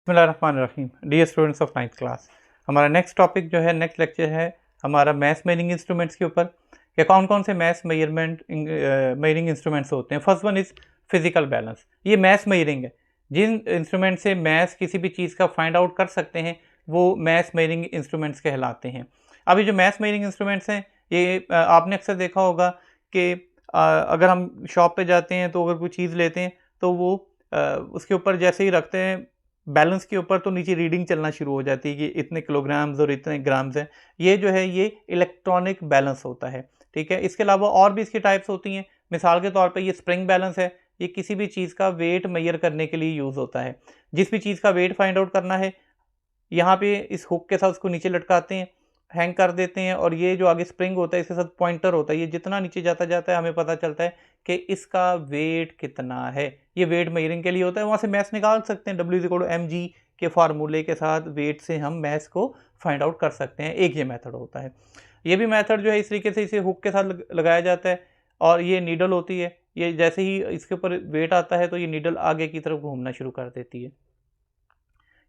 बिस्मिल्लाहिर्रहमानिर्रहीम। Dear students of 9th class, हमारा next topic जो है, नेक्स्ट लेक्चर है हमारा मैथ मेजरिंग इंस्ट्रूमेंट्स के ऊपर। या कौन कौन से मैथ मेजरिंग इंस्ट्रूमेंट्स होते हैं। First one is physical balance. ये मैथ मेजरिंग है। जिन इंस्ट्रूमेंट से मैथ किसी भी चीज़ का फाइंड आउट कर सकते हैं वो मैथ मेजरिंग इंस्ट्रूमेंट्स कहलाते हैं। अभी जो मैथ मेजरिंग इंस्ट्रूमेंट्स हैं ये आपने अक्सर देखा होगा कि अगर हम शॉप पे जाते हैं तो अगर कोई चीज़ लेते हैं तो वो उसके ऊपर जैसे ही रखते हैं बैलेंस के ऊपर तो नीचे रीडिंग चलना शुरू हो जाती है कि इतने किलोग्राम्स और इतने ग्राम्स हैं। ये जो है ये इलेक्ट्रॉनिक बैलेंस होता है। ठीक है, इसके अलावा और भी इसकी टाइप्स होती हैं। मिसाल के तौर पे ये स्प्रिंग बैलेंस है। ये किसी भी चीज़ का वेट मेजर करने के लिए यूज़ होता है। जिस भी चीज़ का वेट फाइंड आउट करना है, यहाँ पे इस हुक के साथ उसको नीचे लटकाते हैं, हैंग कर देते हैं, और ये जो आगे स्प्रिंग होता है इसके साथ पॉइंटर होता है। ये जितना नीचे जाता जाता है हमें पता चलता है कि इसका वेट कितना है। ये वेट मेजरिंग के लिए होता है। वहाँ से मैथ निकाल सकते हैं। W=mg के फार्मूले के साथ वेट से हम मैथ को फाइंड आउट कर सकते हैं। एक ये मेथड होता है। ये भी मेथड जो है इस तरीके से इसे हुक के साथ लगाया जाता है और ये नीडल होती है। ये जैसे ही इसके ऊपर वेट आता है तो ये नीडल आगे की तरफ घूमना शुरू कर देती है।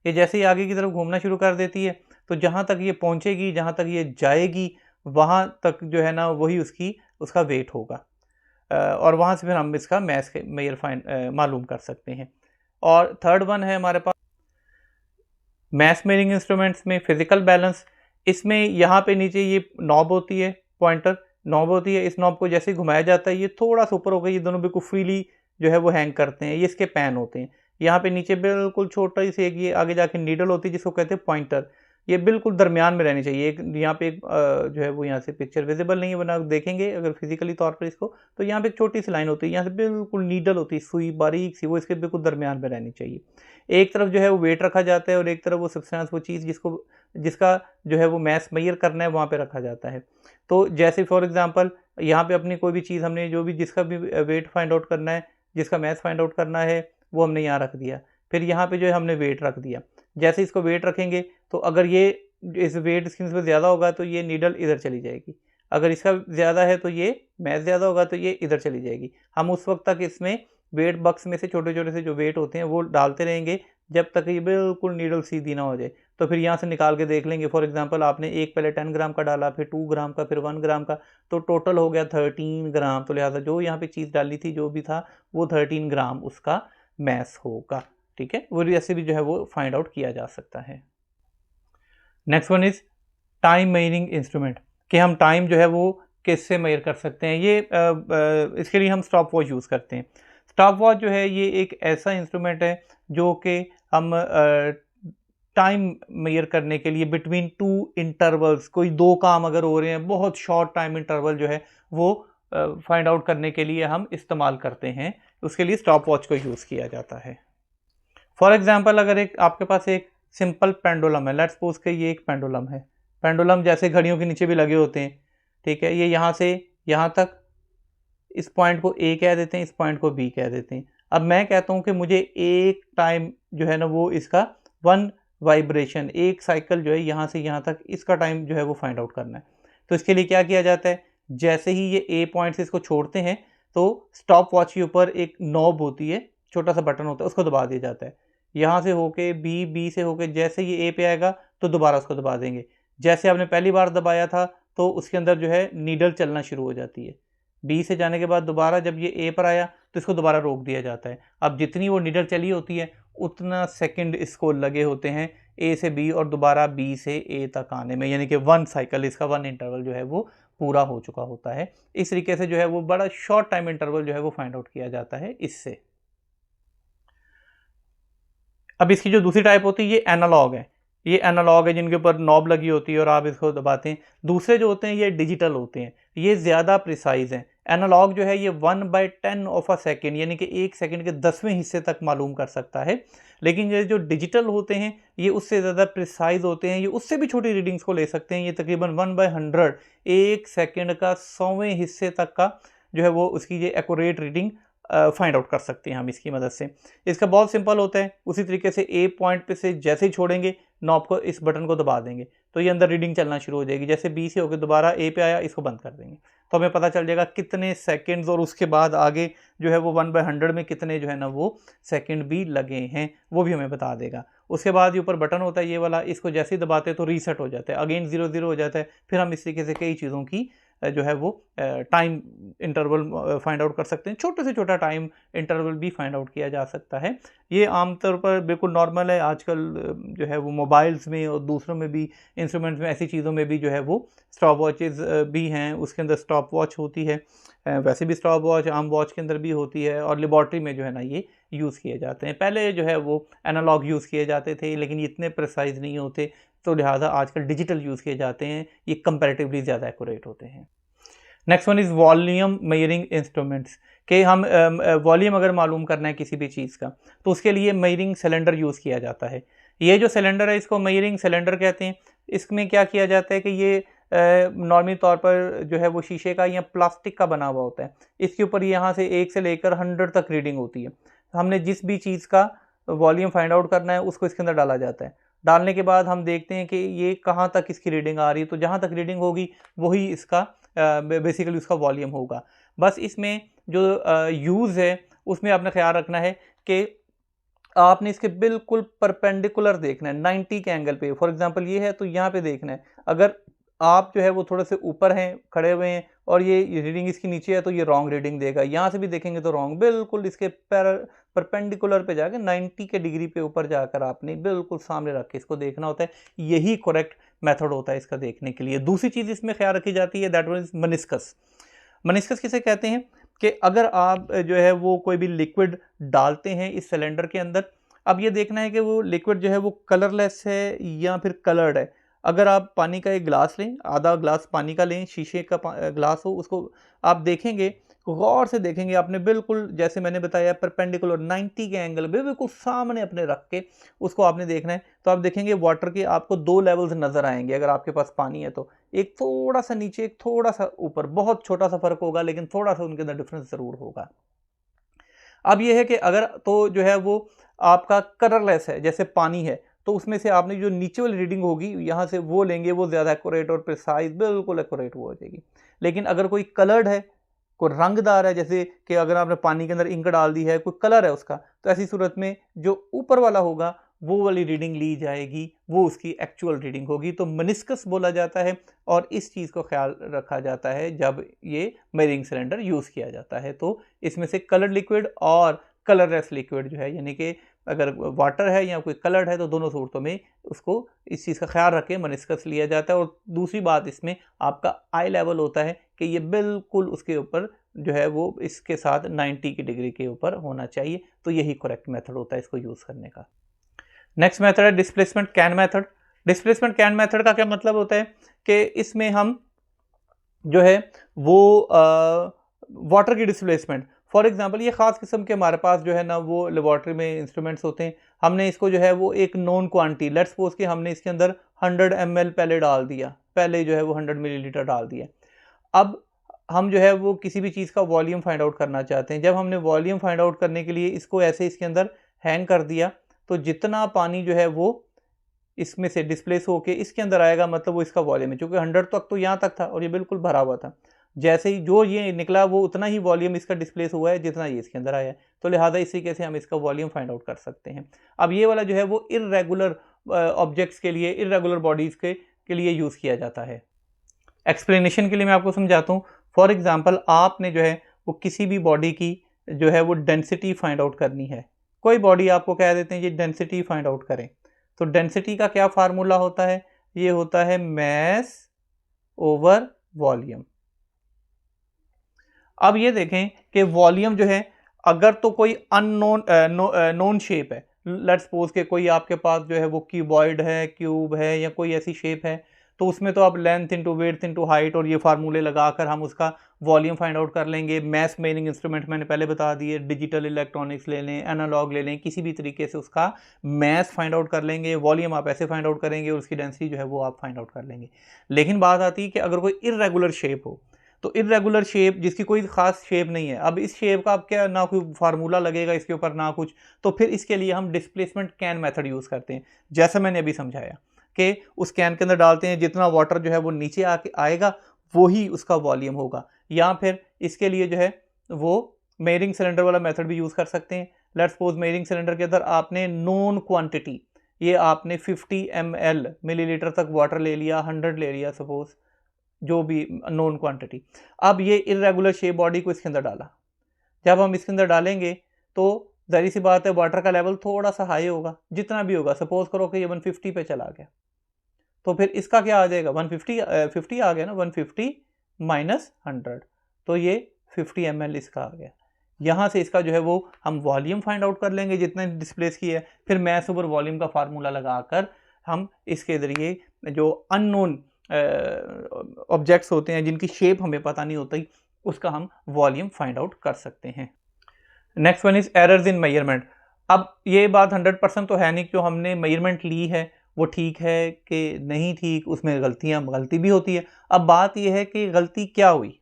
ये जैसे ही आगे की तरफ घूमना शुरू कर देती है तो जहाँ तक ये पहुँचेगी, जहाँ तक ये जाएगी, वहाँ तक जो है ना वही उसका वेट होगा। और वहाँ से फिर हम इसका मैथ मेजर मालूम कर सकते हैं। और थर्ड वन है हमारे पास मैथ मेजरिंग इंस्ट्रूमेंट्स में फिजिकल बैलेंस। इसमें यहाँ पे नीचे ये नॉब होती है, पॉइंटर नॉब होती है। इस नॉब को जैसे ही घुमाया जाता है ये थोड़ा सा ऊपर होकर ये दोनों बिल्कुल फ्रीली जो है वो हैंग करते हैं। ये इसके पैन होते हैं। यहाँ पे नीचे बिल्कुल छोटा सी एक ये आगे जाके नीडल होती है जिसको कहते हैं पॉइंटर। ये बिल्कुल दरमियान में रहनी चाहिए। एक यहाँ पे एक जो है वो यहाँ से पिक्चर विजिबल नहीं है, वरना देखेंगे अगर फिजिकली तौर पर इसको तो यहाँ पे एक छोटी सी लाइन होती है। यहाँ से बिल्कुल नीडल होती है, सुई बारीक सी, वो इसके बिल्कुल दरमियान में रहनी चाहिए। एक तरफ जो है वो वेट रखा जाता है और एक तरफ वो सब्सटेंस, वो चीज़ जिसका जो है वो मैथ मेजर करना है वहाँ पे रखा जाता है। तो जैसे फॉर एग्जांपल यहाँ पे अपनी कोई भी चीज़ हमने जो भी जिसका भी वेट फाइंड आउट करना है, जिसका मैथ फाइंड आउट करना है, वो हमने यहाँ रख दिया। फिर यहाँ पे जो है हमने वेट रख दिया। जैसे इसको वेट रखेंगे तो अगर ये इस वेट स्किन पर ज़्यादा होगा तो ये नीडल इधर चली जाएगी। अगर इसका ज़्यादा है तो ये मैथ ज़्यादा होगा तो ये इधर चली जाएगी। हम उस वक्त तक इसमें वेट बक्स में से छोटे छोटे से जो वेट होते हैं वो डालते रहेंगे जब तक ये बिल्कुल नीडल सीधी ना हो जाए। तो फिर यहाँ से निकाल के देख लेंगे। फॉर एग्जांपल आपने एक पहले 10 ग्राम का डाला, फिर 2 ग्राम का, फिर 1 ग्राम का, तो टोटल हो गया 13 ग्राम। तो लिहाजा जो यहाँ पे चीज़ डाली थी जो भी था वो 13 ग्राम उसका मैथ होगा। ठीक है, वो ऐसे भी जो है वो फाइंड आउट किया जा सकता है। Next one is time measuring instrument, कि हम टाइम जो है वो किससे मेजर कर सकते हैं। ये इसके लिए हम स्टॉप वॉच यूज़ करते हैं। स्टॉप वॉच जो है ये एक ऐसा इंस्ट्रूमेंट है जो कि हम टाइम मेजर करने के लिए बिटवीन 2 इंटरवल्स, कोई 2 काम अगर हो रहे हैं, बहुत शॉर्ट टाइम इंटरवल जो है वो फाइंड आउट करने के लिए हम इस्तेमाल करते हैं। उसके लिए स्टॉप वॉच को यूज़ किया जाता है। फॉर एग्जाम्पल अगर आपके पास एक सिंपल पेंडुलम है, लेट्स सपोज कि ये एक पेंडुलम है। पेंडुलम जैसे घड़ियों के नीचे भी लगे होते हैं। ठीक है, ये यहाँ से यहाँ तक, इस पॉइंट को ए कह देते हैं, इस पॉइंट को बी कह देते हैं। अब मैं कहता हूँ कि मुझे एक टाइम जो है ना वो इसका 1 वाइब्रेशन, एक साइकिल जो है यहाँ से यहाँ तक, इसका टाइम जो है वो फाइंड आउट करना है। तो इसके लिए क्या किया जाता है, जैसे ही ये ए पॉइंट से इसको छोड़ते हैं तो स्टॉप वॉच के ऊपर एक नॉब होती है, छोटा सा बटन होता है, उसको दबा दिया जाता है। यहाँ से होके बी से होके जैसे ये ए पे आएगा तो दोबारा उसको दबा देंगे। जैसे आपने पहली बार दबाया था तो उसके अंदर जो है नीडल चलना शुरू हो जाती है। बी से जाने के बाद दोबारा जब ये ए पर आया तो इसको दोबारा रोक दिया जाता है। अब जितनी वो नीडल चली होती है उतना सेकंड इसको लगे होते हैं ए से बी और दोबारा बी से ए तक आने में, यानी कि 1 साइकिल, इसका 1 इंटरवल जो है वो पूरा हो चुका होता है। इस तरीके से जो है वो बड़ा शॉर्ट टाइम इंटरवल जो है वो फाइंड आउट किया जाता है इससे। अब इसकी जो दूसरी टाइप होती है ये एनालॉग है। ये एनालॉग है जिनके ऊपर नॉब लगी होती है और आप इसको दबाते हैं। दूसरे जो होते हैं ये डिजिटल होते हैं, ये ज़्यादा प्रिसाइज हैं। एनालॉग जो है ये 1/10 ऑफ अ सेकेंड, यानी कि 1 सेकेंड के 10वें हिस्से तक मालूम कर सकता है। लेकिन ये जो डिजिटल होते हैं ये उससे ज़्यादा प्रिसाइज होते हैं। ये उससे भी छोटी रीडिंग्स को ले सकते हैं। ये तकरीबन 1/100, 1 सेकेंड का 100वें हिस्से तक का जो है वो उसकी ये एक्यूरेट रीडिंग फाइंड आउट कर सकते हैं हम इसकी मदद से। इसका बहुत सिंपल होता है। उसी तरीके से ए पॉइंट पे से जैसे ही छोड़ेंगे नॉब को, इस बटन को दबा देंगे तो ये अंदर रीडिंग चलना शुरू हो जाएगी। जैसे बी से होकर दोबारा ए पे आया, इसको बंद कर देंगे। तो हमें पता चल जाएगा कितने सेकंड्स और उसके बाद आगे जो है वो 1/100 में कितने जो है ना वो सेकंड भी लगे हैं वो भी हमें बता देगा। उसके बाद ये ऊपर बटन होता है ये वाला, इसको जैसे ही दबाते हैं तो रीसेट हो जाता है, अगेन 0 हो जाता है। फिर हम इस तरीके से कई चीज़ों की जो है वो टाइम इंटरवल फाइंड आउट कर सकते हैं, छोटे से छोटा टाइम इंटरवल भी फाइंड आउट किया जा सकता है। ये आमतौर पर बिल्कुल नॉर्मल है आजकल जो है वो मोबाइल्स में और दूसरों में भी इंस्ट्रूमेंट्स में, ऐसी चीज़ों में भी जो है वो स्टॉप वॉचेस भी हैं, उसके अंदर स्टॉप वॉच होती है, वैसे भी स्टॉप वॉच आम वॉच के अंदर भी होती है, और लेबॉर्ट्री में जो है ना ये यूज़ किए जाते हैं। पहले जो है वो एनालॉग यूज़ किए जाते थे लेकिन ये इतने प्रिसाइज नहीं होते, तो लिहाजा आजकल डिजिटल यूज़ किए जाते हैं, ये कंपैरेटिवली ज़्यादा एक्यूरेट होते हैं। Next one is volume measuring instruments, कि हम वॉल्यूम अगर मालूम करना है किसी भी चीज़ का तो उसके लिए मेजरिंग सिलेंडर यूज़ किया जाता है। ये जो सिलेंडर है इसको मेजरिंग सिलेंडर कहते हैं। इसमें क्या किया जाता है कि ये नॉर्मली तौर पर जो है वो शीशे का या प्लास्टिक का बना हुआ होता है, इसके ऊपर यहाँ से 1 से लेकर 100 तक रीडिंग होती है। हमने जिस भी चीज़ का वॉल्यूम फाइंड आउट करना है उसको इसके अंदर डाला जाता है। डालने के बाद हम देखते हैं कि ये कहाँ तक इसकी रीडिंग आ रही है, तो जहाँ तक रीडिंग होगी वही इसका बेसिकली उसका वॉल्यूम होगा। बस इसमें जो यूज़ है उसमें आपने ख्याल रखना है कि आपने इसके बिल्कुल परपेंडिकुलर देखना है 90 के एंगल पे। फॉर एग्जांपल ये है तो यहाँ पे देखना है, अगर आप जो है वो थोड़े से ऊपर हैं, खड़े हुए हैं और ये रीडिंग इसकी नीचे है तो ये रॉन्ग रीडिंग देगा। यहाँ से भी देखेंगे तो रॉन्ग, बिल्कुल इसके परपेंडिकुलर पे जाकर 90 के डिग्री पे ऊपर जाकर आपने बिल्कुल सामने रख के इसको देखना होता है। यही करेक्ट मेथड होता है इसका देखने के लिए। दूसरी चीज़ इसमें ख्याल रखी जाती है, दैट मीन्स मनिस्कस। मनिस्कस किसे कहते हैं कि अगर आप जो है वो कोई भी लिक्विड डालते हैं इस सिलेंडर के अंदर, अब ये देखना है कि वो लिक्विड जो है वो कलरलेस है या फिर कलर्ड है। अगर आप पानी का एक गिलास लें, आधा ग्लास पानी का लें, शीशे का ग्लास हो, उसको आप देखेंगे, गौर से देखेंगे आपने, बिल्कुल जैसे मैंने बताया परपेंडिकुलर 90 के एंगल पे बिल्कुल सामने अपने रख के उसको आपने देखना है। तो आप देखेंगे वाटर के आपको 2 लेवल्स नज़र आएंगे अगर आपके पास पानी है तो, एक थोड़ा सा नीचे, एक थोड़ा सा ऊपर, बहुत छोटा सा फर्क होगा लेकिन थोड़ा सा उनके अंदर डिफरेंस ज़रूर होगा। अब यह है कि अगर तो जो है वो आपका कलरलेस है जैसे पानी है, तो उसमें से आपने जो नीचे वाली रीडिंग होगी यहाँ से वो लेंगे, वो ज़्यादा एक्यूरेट और प्रिसाइज बिल्कुल एक्यूरेट वो हो जाएगी। लेकिन अगर कोई कलर्ड है, कोई रंगदार है, जैसे कि अगर आपने पानी के अंदर इंक डाल दी है, कोई कलर है उसका, तो ऐसी सूरत में जो ऊपर वाला होगा वो वाली रीडिंग ली जाएगी, वो उसकी एक्चुअल रीडिंग होगी। तो मनिस्कस बोला जाता है और इस चीज़ को ख्याल रखा जाता है जब ये मेजरिंग सिलेंडर यूज़ किया जाता है। तो इसमें से कलर्ड लिक्विड और कलरलेस लिक्विड जो है, यानी कि अगर वाटर है या कोई कलर्ड है, तो दोनों सूरतों में उसको इस चीज़ का ख्याल रख के मनिस्कस लिया जाता है। और दूसरी बात इसमें आपका आई लेवल होता है कि ये बिल्कुल उसके ऊपर जो है वो इसके साथ 90 की डिग्री के ऊपर होना चाहिए। तो यही करेक्ट मेथड होता है इसको यूज़ करने का। नेक्स्ट मेथड है displacement can method. Displacement can method का क्या मतलब होता है कि इसमें हम जो है वो वाटर की डिस्प्लेसमेंट, फॉर एग्जांपल ये ख़ास किस्म के हमारे पास जो है ना वो लेबॉर्ट्री में इंस्ट्रूमेंट्स होते हैं, हमने इसको जो है वो एक नॉन क्वांटिटी, लेट्स सपोज कि हमने इसके अंदर 100 ml पहले डाल दिया, पहले जो है वो 100 मिलीलीटर डाल दिया। अब हम जो है वो किसी भी चीज़ का वॉल्यूम फाइंड आउट करना चाहते हैं। जब हमने वॉल्यूम फाइंड आउट करने के लिए इसको ऐसे इसके अंदर हैंग कर दिया, तो जितना पानी जो है वो इसमें से डिस्प्लेस होके इसके अंदर आएगा, मतलब वो इसका वॉल्यूम है। चूँकि 100 तक तो यहाँ तक था और ये बिल्कुल भरा हुआ था, जैसे ही जो ये निकला वो उतना ही वॉल्यूम इसका डिस्प्लेस हुआ है जितना ये इसके अंदर आया है। तो लिहाजा इस तरीके से हम इसका वॉल्यूम फाइंड आउट कर सकते हैं। अब ये वाला जो है वो इर्रेगुलर ऑब्जेक्ट्स के लिए, इर्रेगुलर बॉडीज़ के लिए यूज़ किया जाता है। एक्सप्लेनेशन के लिए मैं आपको समझाता हूँ। फॉर एग्जांपल आपने जो है वो किसी भी बॉडी की जो है वो डेंसिटी फाइंड आउट करनी है। कोई बॉडी आपको कह देते हैं ये डेंसिटी फाइंड आउट करें, तो डेंसिटी का क्या फार्मूला होता है? ये होता है मैस ओवर वॉल्यूम। अब ये देखें कि वॉल्यूम जो है, अगर तो कोई अननोन नोन शेप है, लेट्स सपोज के कोई आपके पास जो है वो क्यूबॉइड है, क्यूब है या कोई ऐसी शेप है, तो उसमें तो आप length into width into height और ये फार्मूले लगाकर हम उसका वॉल्यूम फाइंड आउट कर लेंगे। मैथ मेजरिंग इंस्ट्रूमेंट मैंने पहले बता दिए, डिजिटल इलेक्ट्रॉनिक्स ले लें, एनालॉग ले लें, किसी भी तरीके से उसका मैथ फाइंड आउट कर लेंगे। वॉल्यूम आप ऐसे फाइंड आउट करेंगे और उसकी डेंसिटी जो है वो आप फाइंड आउट कर लेंगे। लेकिन बात आती है कि अगर कोई इर्रेगुलर शेप हो, तो इर्रेगुलर शेप जिसकी कोई ख़ास शेप नहीं है, अब इस शेप का आप क्या, ना कोई फार्मूला लगेगा इसके ऊपर ना कुछ, तो फिर इसके लिए हम डिस्प्लेसमेंट कैन मेथड यूज़ करते हैं। जैसा मैंने अभी समझाया कि उस कैन के अंदर डालते हैं, जितना वाटर जो है वो नीचे आके आएगा वो ही उसका वॉल्यूम होगा। या फिर इसके लिए जो है वो मेयरिंग सिलेंडर वाला मेथड भी यूज़ कर सकते हैं। लेट्स सपोज मेयरिंग सिलेंडर के अंदर आपने नोन क्वांटिटी, ये आपने 50 ml मिलीलीटर तक वाटर ले लिया, 100 ले लिया सपोज, जो भी नोन क्वांटिटी। अब ये इरेगुलर शेप बॉडी को इसके अंदर डाला। जब हम इसके अंदर डालेंगे तो जाहिर सी बात है वाटर का लेवल थोड़ा सा हाई होगा, जितना भी होगा। सपोज करो कि ये 150 पे चला गया, तो फिर इसका क्या आ जाएगा, 150 आ गया ना, 150 माइनस 100, तो ये 50 ml इसका आ गया। यहाँ से इसका जो है वो हम वॉल्यूम फाइंड आउट कर लेंगे जितने डिस्प्लेस की है, फिर मैस ओवर वॉल्यूम का फार्मूला लगाकर हम इसके ज़रिए जो अननोन ऑब्जेक्ट्स होते हैं जिनकी शेप हमें पता नहीं होती, उसका हम वॉल्यूम फाइंड आउट कर सकते हैं। Next one is errors in measurement. अब ये बात 100% तो है नहीं कि जो हमने मेजरमेंट ली है वो ठीक है कि नहीं ठीक, उसमें गलती भी होती है। अब बात यह है कि गलती क्या हुई,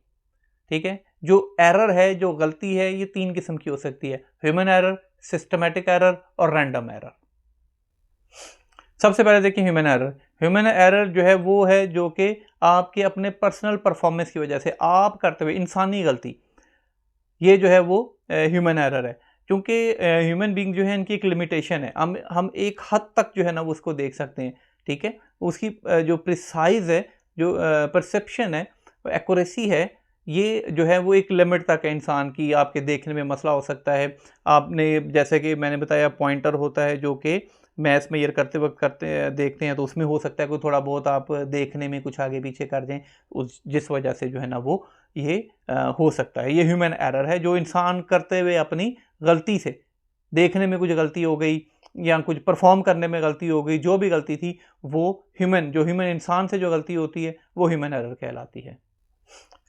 ठीक है। जो एरर है, जो गलती है, ये 3 किस्म की हो सकती है, ह्यूमन एरर, सिस्टमैटिक एरर और रैंडम एरर। सबसे पहले देखिए ह्यूमन एरर। ह्यूमन एरर जो है वो है जो कि आपके अपने पर्सनल परफॉर्मेंस की वजह से आप करते हुए इंसानी गलती, ये जो है वो ह्यूमन एरर है। क्योंकि ह्यूमन बीइंग जो है इनकी एक लिमिटेशन है, हम एक हद तक जो है ना वो उसको देख सकते हैं, ठीक है। उसकी जो प्रिसाइज है, जो परसेप्शन है, एक्यूरेसी है, ये जो है वो एक लिमिट तक है इंसान की। आपके देखने में मसला हो सकता है। आपने जैसे कि मैंने बताया पॉइंटर होता है जो कि मैथ्स में ईयर करते वक्त देखते हैं, तो उसमें हो सकता है कोई थोड़ा बहुत आप देखने में कुछ आगे पीछे कर दें, जिस वजह से जो है ना वो ये हो सकता है। ये ह्यूमन एरर है जो इंसान करते हुए अपनी गलती से, देखने में कुछ गलती हो गई या कुछ परफॉर्म करने में गलती हो गई, जो भी गलती थी वो ह्यूमन इंसान से जो गलती होती है वो ह्यूमन एरर कहलाती है।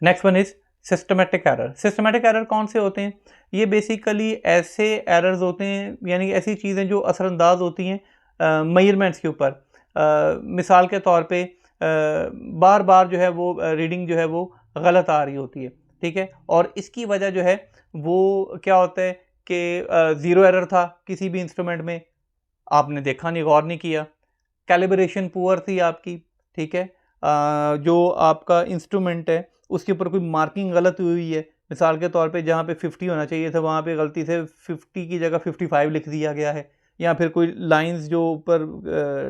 Next one is systematic error. Systematic error कौन से होते हैं? ये बेसिकली ऐसे एरर्स होते हैं, यानी ऐसी चीज़ें जो असरअंदाज होती हैं मेजरमेंट्स के ऊपर। मिसाल के तौर पे बार बार जो है वो रीडिंग जो है वो गलत आ रही होती है, ठीक है। और इसकी वजह जो है वो क्या होता है कि ज़ीरो एरर था किसी भी इंस्ट्रूमेंट में, आपने देखा नहीं, गौर नहीं किया, कैलिब्रेशन पुअर थी आपकी, ठीक है। जो आपका इंस्ट्रूमेंट है उसके ऊपर कोई मार्किंग गलत हुई है, मिसाल के तौर पे जहाँ पे 50 होना चाहिए था वहाँ पे गलती से 50 की जगह 55 लिख दिया गया है, या फिर कोई लाइंस जो ऊपर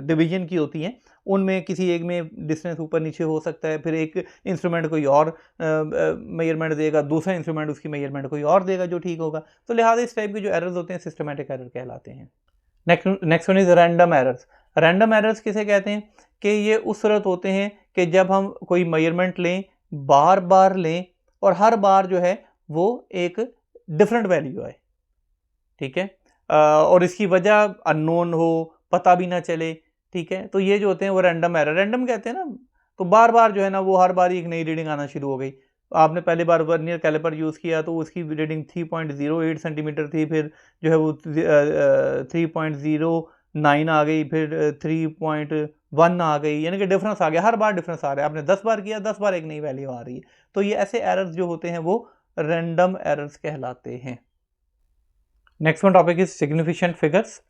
डिवीजन की होती हैं उनमें किसी एक में डिस्टेंस ऊपर नीचे हो सकता है, फिर एक इंस्ट्रूमेंट कोई और मेजरमेंट देगा, दूसरा इंस्ट्रूमेंट उसकी मेजरमेंट कोई और देगा जो ठीक होगा। तो लिहाजा इस टाइप के जो एरर्स होते हैं सिस्टमेटिक एरर कहलाते हैं। Next one is random errors. Random errors किसे कहते हैं कि ये उस सूरत होते हैं कि जब हम कोई मेजरमेंट लें, बार बार लें, और हर बार जो है वो एक डिफरेंट वैल्यू आए, ठीक है, और इसकी वजह अननोन हो, पता भी ना चले, ठीक है। तो ये जो होते हैं वो रैंडम एरर, रैंडम कहते हैं ना। तो बार बार जो है ना वो हर बार एक नई रीडिंग आना शुरू हो गई। आपने पहली बार वर्नियर कैलिपर यूज़ किया तो उसकी रीडिंग 3.08 सेंटीमीटर थी, फिर जो है वो 3.09 आ गई, फिर 3.1 आ गई, यानी कि डिफरेंस आ गया, हर बार डिफरेंस आ रहा है। आपने 10 बार किया, 10 बार एक नई वैल्यू आ रही है। तो ये ऐसे एरर्स जो होते हैं वो रैंडम एरर्स कहलाते हैं। Next one topic is significant figures.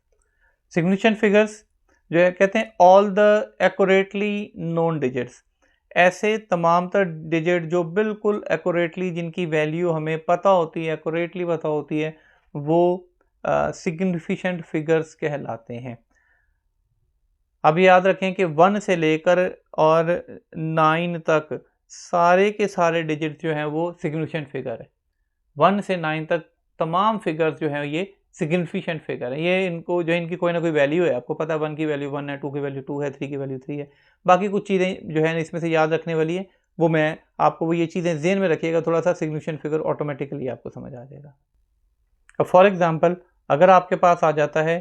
Significant figures जो है कहते हैं all the accurately known digits, ऐसे तमाम तर डिजिट जो बिल्कुल एक्यूरेटली, जिनकी वैल्यू हमें पता होती है, एक्यूरेटली पता होती है, वो सिग्निफिकेंट फिगर्स कहलाते हैं। अब याद रखें कि 1 से लेकर और 9 तक सारे के सारे डिजिट जो हैं वो सिग्निफिकेंट फिगर है। 1 से 9 तक तमाम फिगर्स जो हैं ये सिग्निफिकेंट फिगर है। ये इनको जो है इनकी कोई ना कोई वैल्यू है, आपको पता है 1 की वैल्यू 1 है, 2 की वैल्यू 2 है, 3 की वैल्यू 3 है। बाकी कुछ चीज़ें जो है इसमें से याद रखने वाली है, वो मैं आपको वो ये चीज़ें ज़हन में रखिएगा, थोड़ा सा सिग्निफिकेंट फिगर ऑटोमेटिकली आपको समझ आ जाएगा। अब फॉर एग्जांपल अगर आपके पास आ जाता है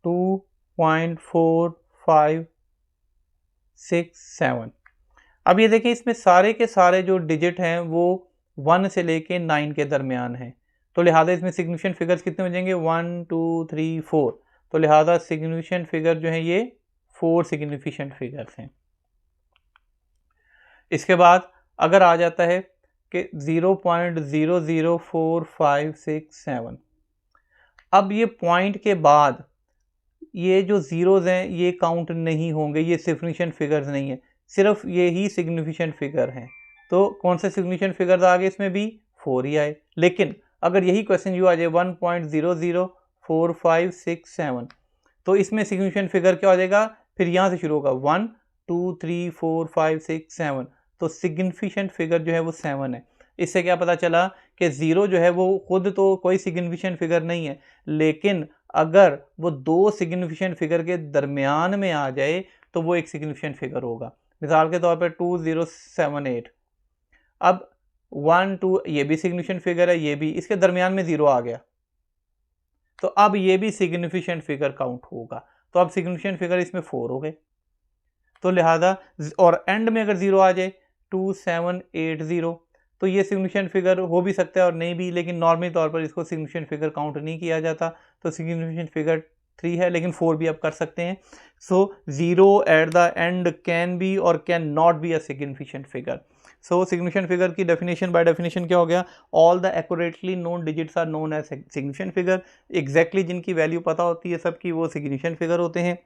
2.4567, अब ये देखिए इसमें सारे के सारे जो डिजिट हैं वो 1 से लेके 9 के दरमियान हैं, तो लिहाजा इसमें सिग्निफिकेंट फिगर्स कितने हो जाएंगे, 1 2 3 4। तो लिहाजा सिग्निफिकेंट फिगर जो है ये 4 सिग्निफिकेंट फिगर्स हैं। इसके बाद अगर आ जाता है कि 0.004567, अब ये पॉइंट के बाद ये जो ज़ीरोज़ हैं ये काउंट नहीं होंगे, ये सिग्निफिकेंट फिगर्स नहीं है। सिर्फ ये ही सिग्निफिकेंट फिगर हैं। तो कौन से सिग्निफिकेंट फिगर आ गए इसमें भी 4 ही आए। लेकिन अगर यही क्वेश्चन यू आ जाए 1.004567 तो इसमें सिग्निफिकेंट फिगर क्या हो जाएगा, फिर यहाँ से शुरू होगा 1 2 3 4 5 6 7, तो सिग्निफिकेंट फिगर जो है वो 7 है। इससे क्या पता चला कि 0 जो है वो खुद तो कोई सिग्निफिकेंट फिगर नहीं है, लेकिन अगर वो दो सिग्निफिकेंट फिगर के दरमियान में आ जाए तो वो एक सिग्निफिकेंट फिगर होगा। मिसाल के तौर पर 2078, अब 1 2 ये भी सिग्निफिकेंट फिगर है, ये भी, इसके दरमियान में 0 आ गया तो अब ये भी सिग्निफिकेंट फिगर काउंट होगा। तो अब सिग्निफिकेंट फिगर इसमें 4 हो गए, तो लिहाजा और एंड में अगर 0 आ जाए 2780 तो ये सिग्निफिकेंट फिगर हो भी सकता है और नहीं भी, लेकिन नॉर्मली तौर पर इसको सिग्निफिकेंट फिगर काउंट नहीं किया जाता। तो सिग्निफिकेंट फिगर 3 है, लेकिन 4 भी आप कर सकते हैं। So 0 at the end can be और can not be a significant figure. So significant figure की डेफिनेशन बाय डेफिनेशन क्या हो गया, all the accurately known digits are known as significant figure. Exactly जिनकी वैल्यू पता होती है सबकी, वो सिग्निफिकेंट फिगर होते हैं।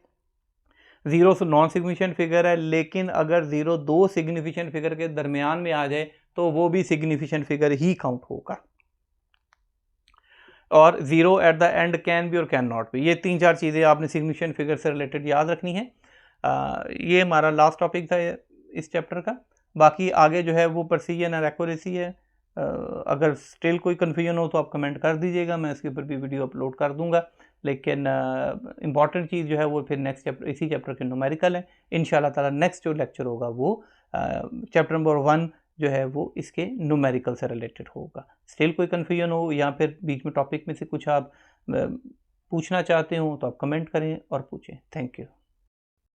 0 नॉन सिग्निफिकेंट फिगर है, लेकिन अगर 0 दो सिग्निफिकेंट फिगर के दरमियान में आ जाए तो वो भी सिग्निफिकेंट फिगर ही काउंट होगा। और 0 at the end can be और कैन नॉट बी, ये 3-4 चीज़ें आपने सिग्निफिकेंट फिगर से रिलेटेड याद रखनी है। ये हमारा लास्ट टॉपिक था इस चैप्टर का। बाकी आगे जो है वो प्रिसीजन और एक्यूरेसी है। अगर स्टिल कोई कन्फ्यूजन हो तो आप कमेंट कर दीजिएगा, मैं इसके ऊपर भी वीडियो अपलोड कर दूंगा। लेकिन इम्पॉर्टेंट चीज़ जो है वो फिर नेक्स्ट चैप्टर, इसी चैप्टर के न्यूमेरिकल है। इंशाल्लाह ताला नेक्स्ट जो लेक्चर होगा वो चैप्टर नंबर 1 जो है वो इसके न्यूमेरिकल से रिलेटेड होगा। स्टिल कोई कन्फ्यूजन हो या फिर बीच में टॉपिक में से कुछ आप पूछना चाहते हो तो आप कमेंट करें और पूछें। Thank you.